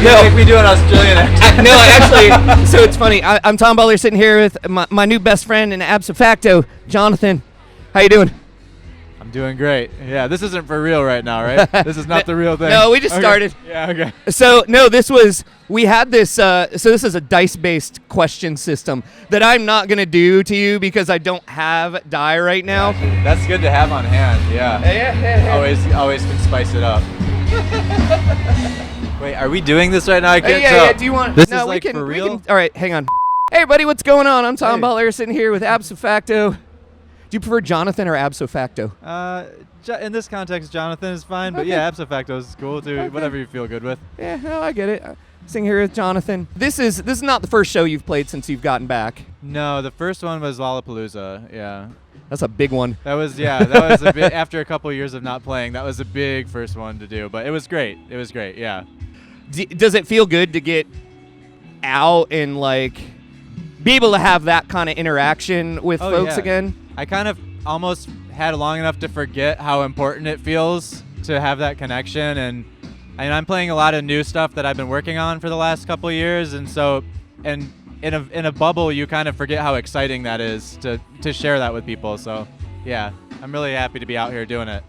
No, make me do an Australian accent. No, actually, so it's funny. I'm Tom Butler sitting here with my new best friend in Absofacto, Jonathan. How you doing? I'm doing great. Yeah, this isn't for real right now, right? This is not the real thing. No, we just started. Yeah, okay. So, no, we had this, so this is a dice-based question system that I'm not going to do to you because I don't have die right now. Gotcha. That's good to have on hand, yeah. Yeah. Always can spice it up. Wait, are we doing this right now? I can't tell. Yeah, do you want... This no, is like for real? all right, hang on. Hey, everybody, what's going on? I'm Tom Hey. Butler sitting here with Absofacto. Do you prefer Jonathan or Absofacto? In this context, Jonathan is fine, but yeah, Absofacto is cool too. Okay. Whatever you feel good with. Yeah, no, I get it. Sitting here with Jonathan. This is not the first show you've played since you've gotten back. No, the first one was Lollapalooza. Yeah, That's a big one. that was a bit after a couple years of not playing. That was a big first one to do, but it was great. It was great. Yeah. Does it feel good to get out and like be able to have that kind of interaction with folks yeah. again? I kind of almost had long enough to forget how important it feels to have that connection, and I'm playing a lot of new stuff that I've been working on for the last couple of years, and so in a bubble you kind of forget how exciting that is to share that with people. So yeah, I'm really happy to be out here doing it.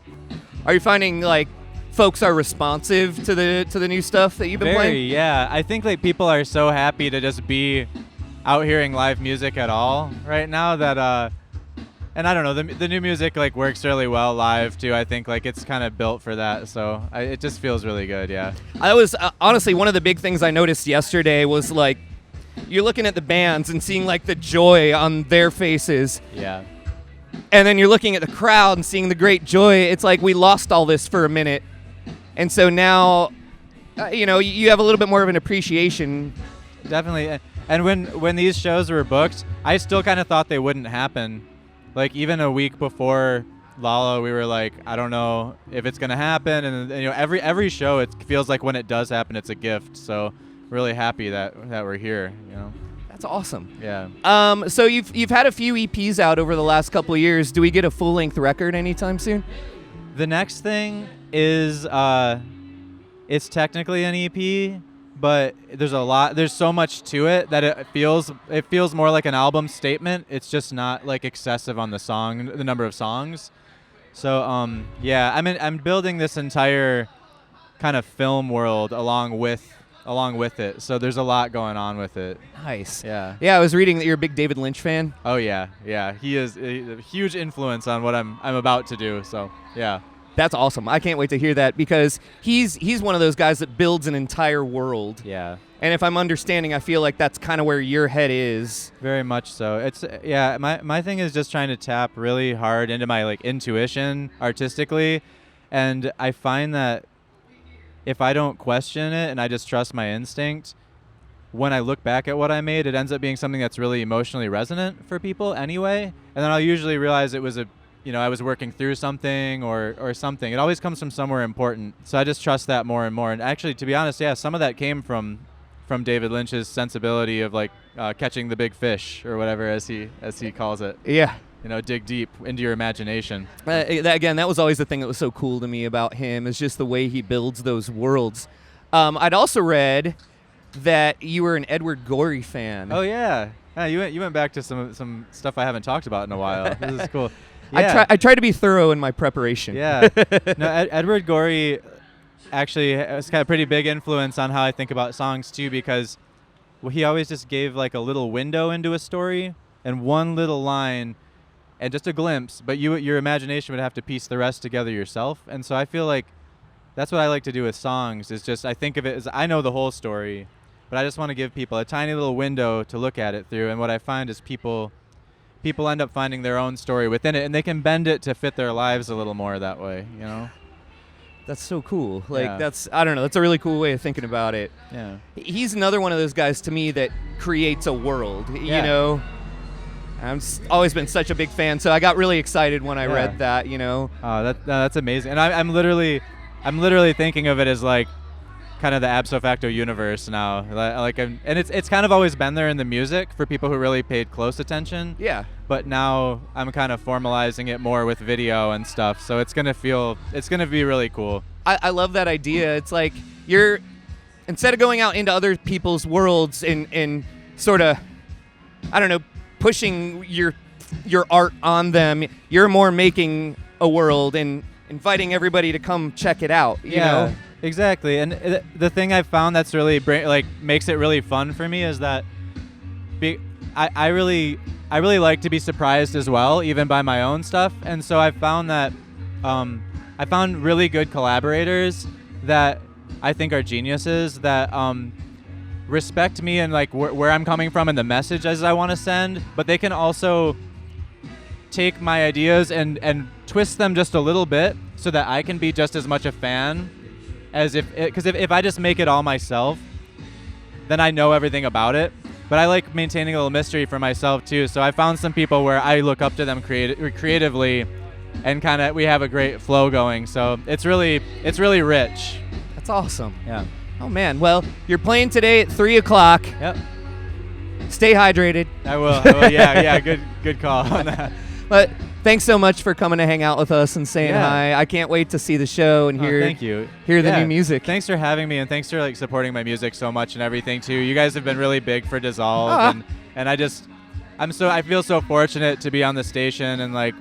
Are you finding like folks are responsive to the new stuff that you've been playing? Yeah. I think like people are so happy to just be out hearing live music at all right now that and I don't know, the new music like works really well live too. I think like it's kind of built for that, so it just feels really good. Yeah. I was honestly, one of the big things I noticed yesterday was like you're looking at the bands and seeing like the joy on their faces. Yeah. And then you're looking at the crowd and seeing the great joy. It's like we lost all this for a minute. And so now, you have a little bit more of an appreciation. Definitely. And when these shows were booked, I still kind of thought they wouldn't happen. Like even a week before Lala, we were like, I don't know if it's gonna happen. And every show, it feels like when it does happen, it's a gift. So really happy that we're here. That's awesome. Yeah. So you've had a few EPs out over the last couple of years. Do we get a full-length record anytime soon? The next thing is it's technically an EP, but there's so much to it that it feels more like an album statement. It's just not like excessive on the number of songs. So I'm building this entire kind of film world along with it. So there's a lot going on with it. Nice. Yeah. Yeah, I was reading that you're a big David Lynch fan. Oh yeah. He is a huge influence on what I'm about to do. So yeah. That's awesome. I can't wait to hear that because he's one of those guys that builds an entire world. Yeah. And if I'm understanding, I feel like that's kind of where your head is. Very much so. It's my thing is just trying to tap really hard into my like intuition artistically, and I find that if I don't question it and I just trust my instinct, when I look back at what I made, it ends up being something that's really emotionally resonant for people anyway. And then I'll usually realize it was I was working through something or something. It always comes from somewhere important. So I just trust that more and more. And actually, to be honest, yeah, some of that came from David Lynch's sensibility of like catching the big fish or whatever as he calls it. Yeah. Dig deep into your imagination. That was always the thing that was so cool to me about him is just the way he builds those worlds. I'd also read that you were an Edward Gorey fan. Oh yeah. You went back to some stuff I haven't talked about in a while. This is cool. Yeah. I try to be thorough in my preparation. Yeah. No, Edward Gorey actually has got a pretty big influence on how I think about songs too, because he always just gave like a little window into a story and one little line and just a glimpse, but your imagination would have to piece the rest together yourself. And so I feel like that's what I like to do with songs is just I think of it as I know the whole story, but I just want to give people a tiny little window to look at it through. And what I find is people end up finding their own story within it, and they can bend it to fit their lives a little more that way, That's so cool. Yeah. That's a really cool way of thinking about it. Yeah. He's another one of those guys to me that creates a world, Yeah. I've always been such a big fan, so I got really excited when I read that, Oh, that's amazing. And I'm literally thinking of it as like kind of the Absofacto Universe now. And it's kind of always been there in the music for people who really paid close attention. Yeah. But now I'm kind of formalizing it more with video and stuff. So it's gonna be really cool. I love that idea. It's like you're instead of going out into other people's worlds and sort of, I don't know, pushing your art on them, you're more making a world and inviting everybody to come check it out. You know? Exactly. And the thing I've found that's really makes it really fun for me is that I really like to be surprised as well, even by my own stuff. And so I've found that I found really good collaborators that I think are geniuses that respect me and like where I'm coming from and the messages I want to send, but they can also take my ideas and twist them just a little bit so that I can be just as much a fan as because if I just make it all myself, then I know everything about it. But I like maintaining a little mystery for myself too. So I found some people where I look up to them creatively, and kind of we have a great flow going. So it's really rich. That's awesome. Yeah. Oh man. Well, you're playing today at 3:00. Yep. Stay hydrated. I will. Yeah. Good call on that. But thanks so much for coming to hang out with us and saying hi. I can't wait to see the show and hear the new music. Thanks for having me, and thanks for like supporting my music so much and everything too. You guys have been really big for Dissolve, and I feel so fortunate to be on the station, and like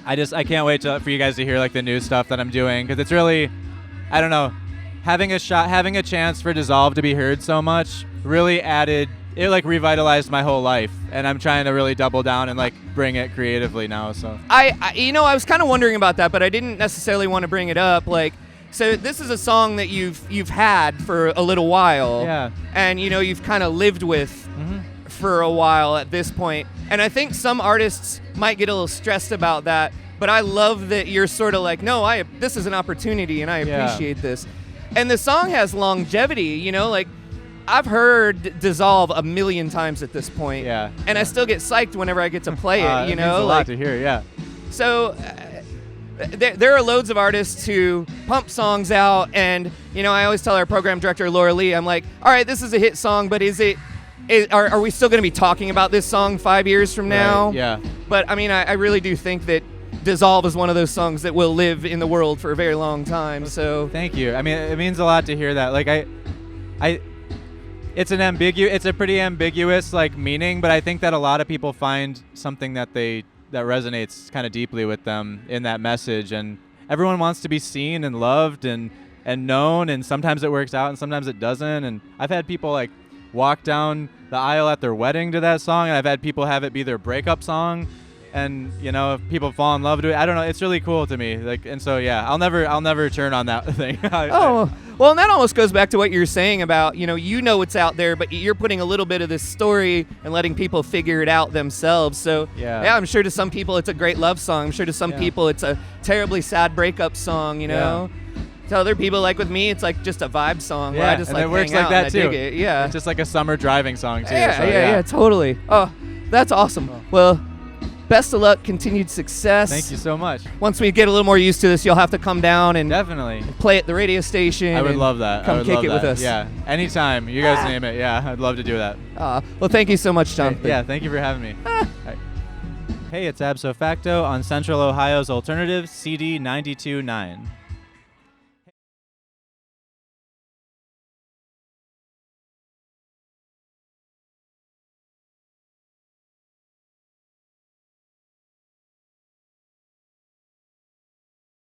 I can't wait for you guys to hear like the new stuff that I'm doing, because it's really, I don't know, having a chance for Dissolve to be heard so much really added. It like revitalized my whole life, and I'm trying to really double down and like bring it creatively now. So I was kind of wondering about that, but I didn't necessarily want to bring it up. Like, so this is a song that you've had for a little while, and you've kind of lived with for a while at this point. And I think some artists might get a little stressed about that, but I love that you're sort of like, no, this is an opportunity, and I appreciate this. And the song has longevity, like. I've heard Dissolve a million times at this point, and I still get psyched whenever I get to play it. It means a lot to hear, So there are loads of artists who pump songs out, and I always tell our program director Laura Lee, I'm like, all right, this is a hit song, but are we still going to be talking about this song 5 years from now? Right, yeah. But I mean, I really do think that Dissolve is one of those songs that will live in the world for a very long time. So thank you. I mean, it means a lot to hear that. Like it's a pretty ambiguous like meaning, but I think that a lot of people find something that resonates kind of deeply with them in that message, and everyone wants to be seen and loved and known, and sometimes it works out and sometimes it doesn't. And I've had people like walk down the aisle at their wedding to that song, and I've had people have it be their breakup song, and if people fall in love to it, I don't know, it's really cool to me. Like, and so I'll never turn on that thing. Well, and that almost goes back to what you're saying about, what's out there, but you're putting a little bit of this story and letting people figure it out themselves. So, I'm sure to some people it's a great love song. I'm sure to some people it's a terribly sad breakup song, To other people, like with me, it's like just a vibe song where I just and like it works hang like out that and too. I dig it. Yeah. It's just like a summer driving song too. Yeah, totally. Oh, that's awesome. Well, best of luck, continued success. Thank you so much. Once we get a little more used to this, you'll have to come down and definitely play at the radio station. I would love that. Come kick it with us. Yeah, anytime. You guys name it. Yeah, I'd love to do that. Well, thank you so much, Jonathan. Yeah, thank you for having me. Right. Hey, it's Absofacto on Central Ohio's Alternative CD 92.9.